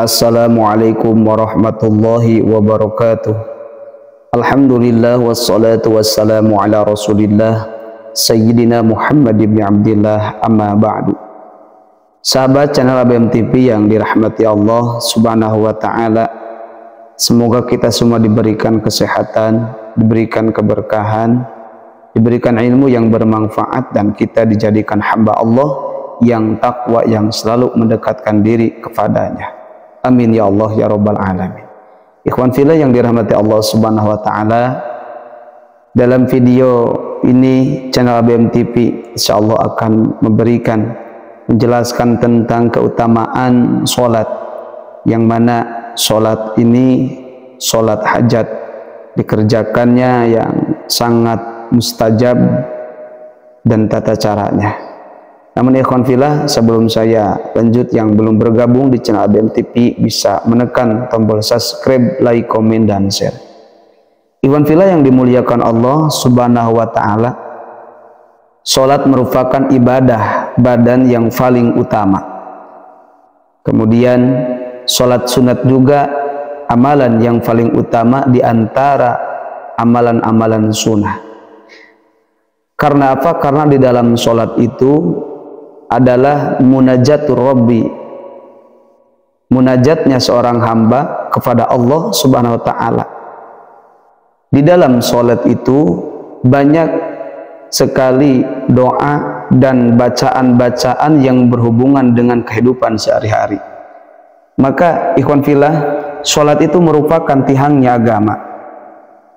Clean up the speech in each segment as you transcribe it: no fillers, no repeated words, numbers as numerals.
Assalamualaikum warahmatullahi wabarakatuh. Alhamdulillah wassalatu wassalamu ala Rasulillah Sayyidina Muhammad ibn Abdillah, amma ba'du. Sahabat channel ABM TV yang dirahmati Allah Subhanahu wa taala, semoga kita semua diberikan kesehatan, diberikan keberkahan, diberikan ilmu yang bermanfaat, dan kita dijadikan hamba Allah yang takwa, yang selalu mendekatkan diri kepadanya. Amin ya Allah ya Rabbal Alamin. Ikhwan fillah yang dirahmati Allah Subhanahu wa taala, dalam video ini channel ABM TV insyaallah akan menjelaskan tentang keutamaan sholat, yang mana sholat ini, sholat hajat, dikerjakannya yang sangat mustajab dan tata caranya. Namun ikhwan fillah, sebelum saya lanjut, yang belum bergabung di channel ABM TV bisa menekan tombol subscribe, like, komen, dan share. Ikhwan fillah yang dimuliakan Allah Subhanahu wa taala, salat merupakan ibadah badan yang paling utama. Kemudian salat sunat juga amalan yang paling utama di antara amalan-amalan sunnah. Karena apa? Karena di dalam salat itu adalah munajatur Rabbi, munajatnya seorang hamba kepada Allah Subhanahu wa taala. Di dalam salat itu banyak sekali doa dan bacaan-bacaan yang berhubungan dengan kehidupan sehari-hari. Maka ikhwan fillah, salat itu merupakan tiangnya agama.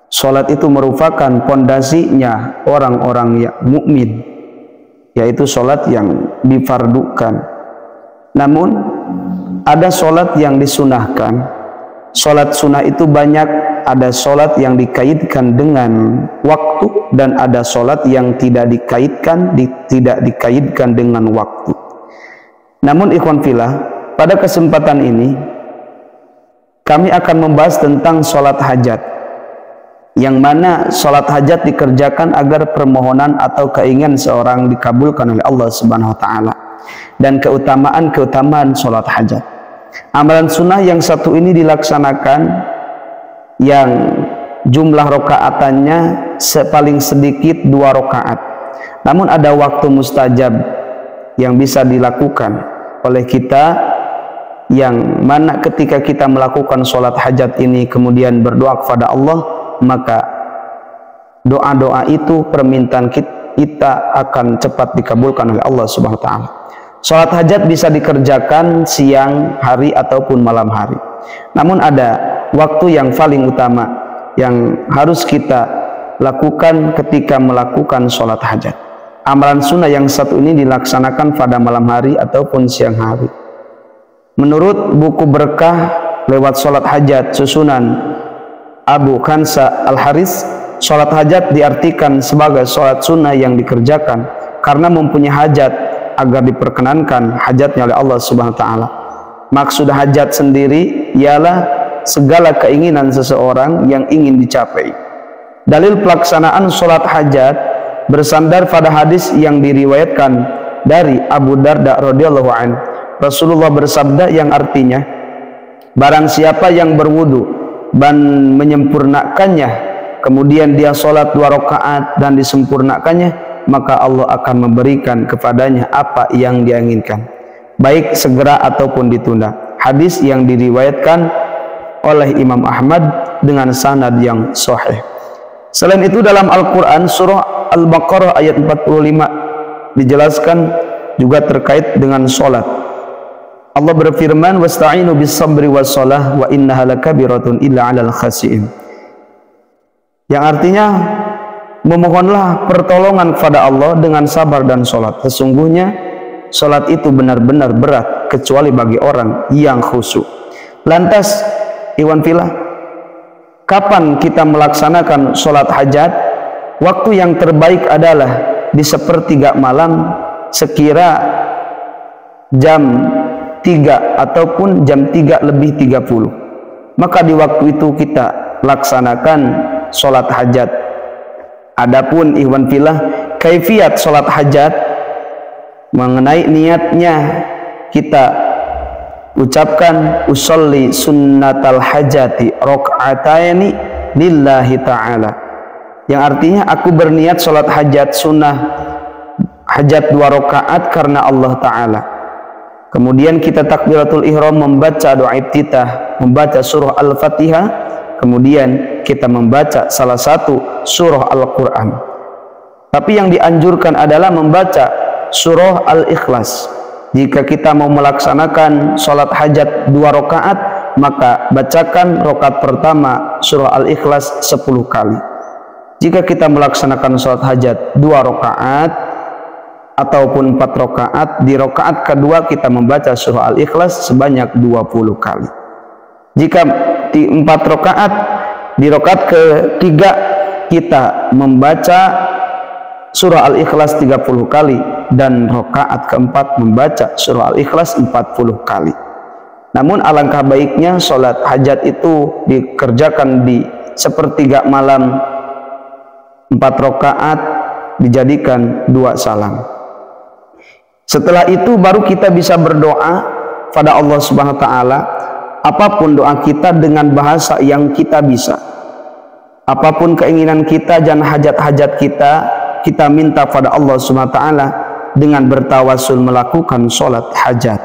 Salat itu merupakan pondasinya orang-orang yang mukmin, yaitu sholat yang difardukan. Namun ada sholat yang disunahkan. Sholat sunnah itu banyak. Ada sholat yang dikaitkan dengan waktu, dan ada sholat yang tidak dikaitkan dengan waktu. Namun ikhwan fillah, pada kesempatan ini kami akan membahas tentang sholat hajat, yang mana sholat hajat dikerjakan agar permohonan atau keinginan seorang dikabulkan oleh Allah Subhanahu wa taala, dan keutamaan sholat hajat. Amalan sunnah yang satu ini dilaksanakan yang jumlah rakaatannya paling sedikit 2 rakaat. Namun ada waktu mustajab yang bisa dilakukan oleh kita, yang mana ketika kita melakukan sholat hajat ini kemudian berdoa kepada Allah, maka doa-doa itu, permintaan kita akan cepat dikabulkan oleh Allah Subhanahu wa taala. Salat hajat bisa dikerjakan siang hari ataupun malam hari. Namun ada waktu yang paling utama yang harus kita lakukan ketika melakukan salat hajat. Amalan sunnah yang satu ini dilaksanakan pada malam hari ataupun siang hari. Menurut buku berkah lewat salat hajat susunan Abu Khansa Al-Haris, sholat hajat diartikan sebagai sholat sunnah yang dikerjakan karena mempunyai hajat agar diperkenankan hajatnya oleh Allah Subhanahu wa taala. Maksud hajat sendiri ialah segala keinginan seseorang yang ingin dicapai. Dalil pelaksanaan sholat hajat bersandar pada hadis yang diriwayatkan dari Abu Darda radhiyallahu anhu. Rasulullah bersabda yang artinya, barang siapa yang berwudu dan menyempurnakannya, kemudian dia sholat 2 rakaat dan disempurnakannya, maka Allah akan memberikan kepadanya apa yang dia inginkan, baik segera ataupun ditunda. Hadis yang diriwayatkan oleh Imam Ahmad dengan sanad yang sahih. Selain itu dalam Al-Quran surah Al-Baqarah ayat 45 dijelaskan juga terkait dengan sholat. Allah berfirman, wasta'inu bis-sabri was-shalah wa innaha lakabiratun illa 'alal khashi'in. Yang artinya, memohonlah pertolongan kepada Allah dengan sabar dan salat. Sesungguhnya salat itu benar-benar berat kecuali bagi orang yang khusyuk. Lantas, ikhwan fillah, kapan kita melaksanakan salat hajat? Waktu yang terbaik adalah di sepertiga malam, sekira jam 3 ataupun jam 3 lebih 30. Maka di waktu itu kita laksanakan sholat hajat. Adapun ikhwan fillah, kaifiat sholat hajat mengenai niatnya kita ucapkan usolli sunnatal hajati rok'ataini lillahi ta'ala, yang artinya aku berniat sholat hajat sunnah hajat 2 rakaat karena Allah Ta'ala. Kemudian kita takbiratul ihram, membaca doa iftitah, membaca surah Al-Fatihah, kemudian kita membaca salah satu surah Al-Quran. Tapi yang dianjurkan adalah membaca surah Al-Ikhlas. Jika kita mau melaksanakan sholat hajat 2 rakaat, maka bacakan rakaat pertama surah Al-Ikhlas 10 kali. Jika kita melaksanakan sholat hajat 2 rakaat ataupun 4 rakaat, di rakaat kedua kita membaca surah Al-Ikhlas sebanyak 20 kali. Jika di 4 rakaat, di rakaat ketiga kita membaca surah Al-Ikhlas 30 kali, dan rakaat keempat membaca surah Al-Ikhlas 40 kali. Namun alangkah baiknya sholat hajat itu dikerjakan di sepertiga malam, 4 rakaat dijadikan 2 salam. Setelah itu baru kita bisa berdoa pada Allah Subhanahu wa Ta'ala, apapun doa kita dengan bahasa yang kita bisa, apapun keinginan kita dan hajat-hajat kita, kita minta pada Allah Subhanahu wa Ta'ala dengan bertawasul melakukan sholat hajat.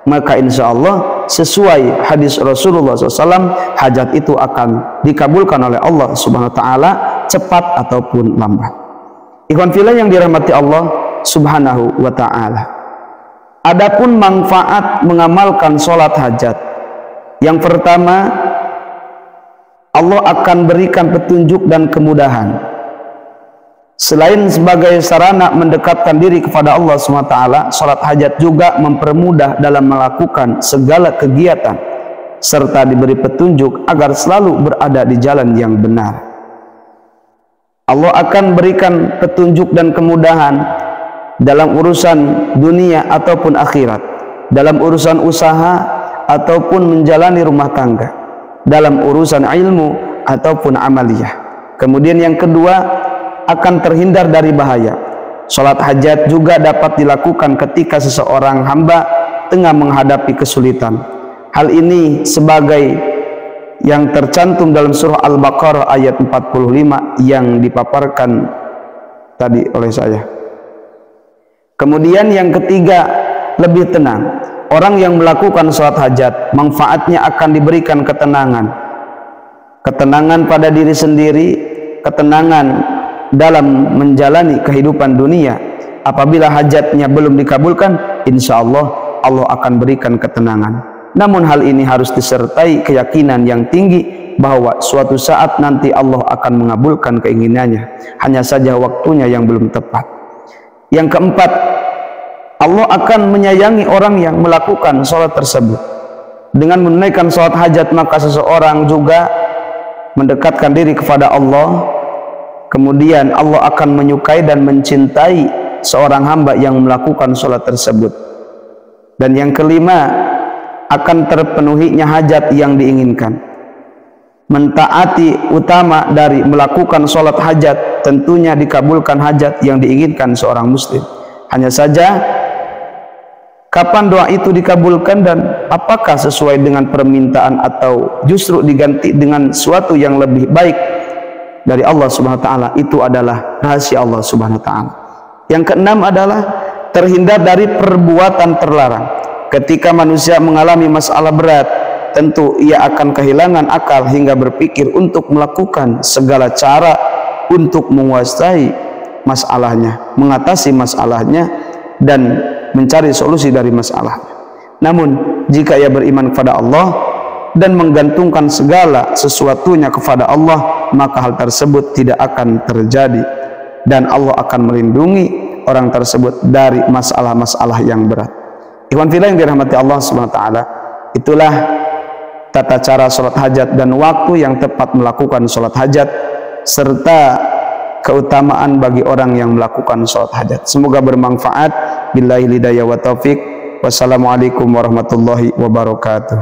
Maka insya Allah sesuai hadis Rasulullah SAW, hajat itu akan dikabulkan oleh Allah Subhanahu wa Ta'ala cepat ataupun lambat. Ikhwan fillah yang dirahmati Allah Subhanahu wa Ta'ala, adapun manfaat mengamalkan sholat hajat, yang pertama, Allah akan berikan petunjuk dan kemudahan. Selain sebagai sarana mendekatkan diri kepada Allah SWT, sholat hajat juga mempermudah dalam melakukan segala kegiatan, serta diberi petunjuk agar selalu berada di jalan yang benar. Allah akan berikan petunjuk dan kemudahan dalam urusan dunia ataupun akhirat, dalam urusan usaha ataupun menjalani rumah tangga, dalam urusan ilmu ataupun amaliyah. Kemudian yang kedua, akan terhindar dari bahaya. Sholat hajat juga dapat dilakukan ketika seseorang hamba tengah menghadapi kesulitan. Hal ini sebagai yang tercantum dalam surah Al-Baqarah ayat 45 yang dipaparkan tadi oleh saya. Kemudian yang ketiga, lebih tenang. Orang yang melakukan sholat hajat, manfaatnya akan diberikan ketenangan. Ketenangan pada diri sendiri, ketenangan dalam menjalani kehidupan dunia. Apabila hajatnya belum dikabulkan, insya Allah Allah akan berikan ketenangan. Namun hal ini harus disertai keyakinan yang tinggi bahwa suatu saat nanti Allah akan mengabulkan keinginannya. Hanya saja waktunya yang belum tepat. Yang keempat, Allah akan menyayangi orang yang melakukan sholat tersebut. Dengan menunaikan sholat hajat, maka seseorang juga mendekatkan diri kepada Allah. Kemudian Allah akan menyukai dan mencintai seorang hamba yang melakukan sholat tersebut. Dan yang kelima, akan terpenuhinya hajat yang diinginkan. Mentaati utama dari melakukan sholat hajat, tentunya dikabulkan hajat yang diinginkan seorang muslim. Hanya saja kapan doa itu dikabulkan dan apakah sesuai dengan permintaan atau justru diganti dengan sesuatu yang lebih baik dari Allah Subhanahu wa Ta'ala, itu adalah rahasia Allah Subhanahu wa Ta'ala. Yang keenam adalah terhindar dari perbuatan terlarang. Ketika manusia mengalami masalah berat, tentu ia akan kehilangan akal hingga berpikir untuk melakukan segala cara untuk menguasai masalahnya, mengatasi masalahnya, dan mencari solusi dari masalahnya. Namun jika ia beriman kepada Allah dan menggantungkan segala sesuatunya kepada Allah, maka hal tersebut tidak akan terjadi, dan Allah akan melindungi orang tersebut dari masalah-masalah yang berat. Ikhwan fillah yang dirahmati Allah Subhanahu wa Ta'ala, itulah tata cara sholat hajat dan waktu yang tepat melakukan sholat hajat, serta keutamaan bagi orang yang melakukan sholat hajat. Semoga bermanfaat. Billahi hidayah wa taufik. Wassalamualaikum warahmatullahi wabarakatuh.